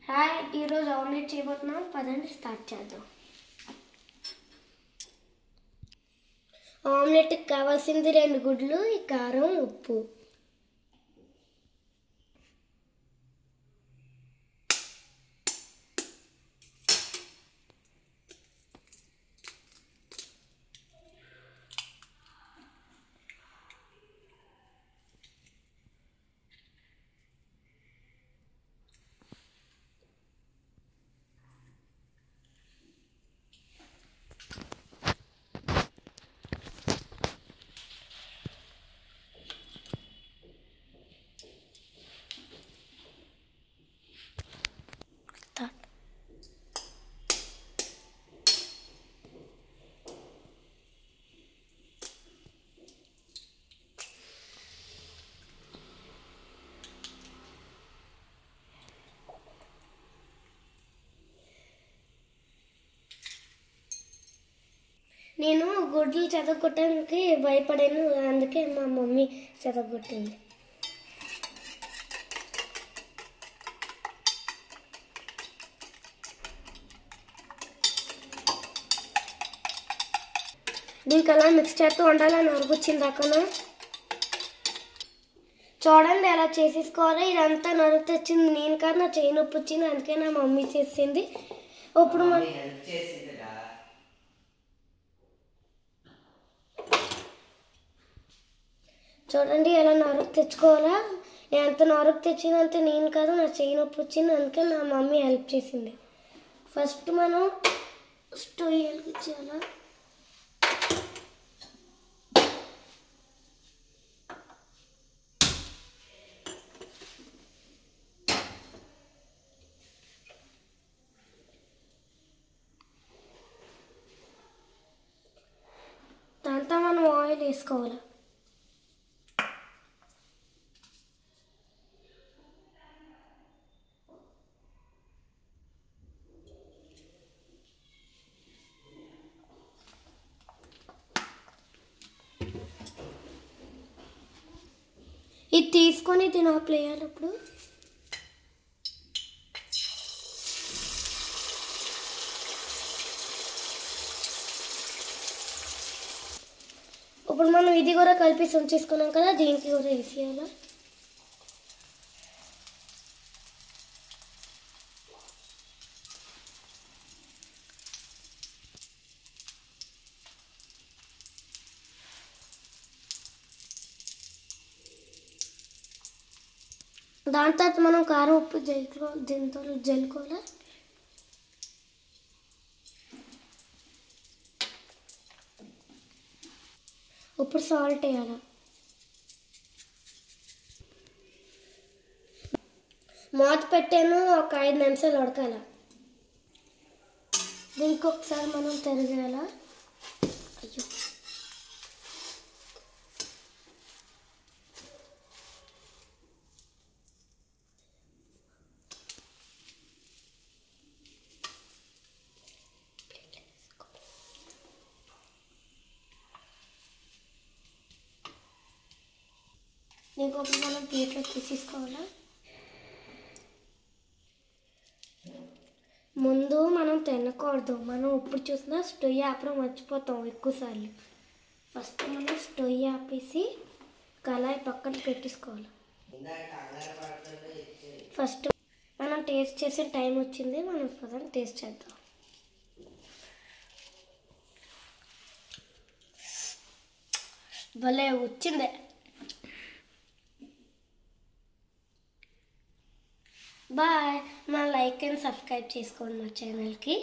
Hi, ఈరోజు omelette చేయబోతున్నాం. పదండి స్టార్ట్ చేద్దాం. ఆమ్లెట్కి కావాల్సింది 2 గుడ్లు, కారం, ఉప్పు. నేను గుడ్లు చెదగొట్టడానికి భయపడాను, అందుకే మా మమ్మీ చెదగొట్టింది. దీనికి అలా మిక్స్ చేస్తూ ఉండాలని నరుకొచ్చింది అక్కడ. చూడండి ఎలా చేసేసుకోవాలి. ఇదంతా నరుకు తెచ్చింది నేను కాదు, నా చేయి నొప్పి వచ్చింది, అందుకే నా మమ్మీ చేసింది. ఇప్పుడు చూడండి ఎలా నరుకు తెచ్చుకోవాలా. ఎంత నరుకు తెచ్చిందంటే నేను కాదు, నా చేయి నొప్పి వచ్చింది, అందుకే నా మమ్మీ హెల్ప్ చేసింది. ఫస్ట్ మనం స్టవ్ వెలిగించాలా. దాంతో మనం ఆయిల్ వేసుకోవాలి. ఇది తీసుకొని దీని ఆఫ్ వేయాలి. ఇప్పుడు మనం ఇది కూడా కలిపి ఉంచేసుకున్నాం కదా, దీనికి కూడా వేసేయాలి. దాని తర్వాత మనం కారం ఉప్పు దీంతో జల్లుకోవాలి. ఇప్పుడు సాల్ట్ వేయాలి. మూత పెట్టాను, ఒక 5 నిమిషాలు ఉడకాల. దీనికి ఒకసారి మనం తిరగాల. అయ్యో, ఇంకొక మనం ప్లేట్లో తీసేసుకోవాలా. ముందు మనం తినకూడదు, మనం ఇప్పుడు చూసినా స్టవ్ ఆపడం మర్చిపోతాం ఎక్కువసార్లు. ఫస్ట్ మనం స్టవ్ ఆపేసి కళాయి పక్కన పెట్టేసుకోవాలి. ఫస్ట్ మనం టేస్ట్ చేసే టైం వచ్చింది, మనం పక్కన టేస్ట్ చేద్దాం. భలే వచ్చింది. బాయ్. మా లైక్ అండ్ సబ్స్క్రైబ్ చేసుకోండి మా ఛానల్కి.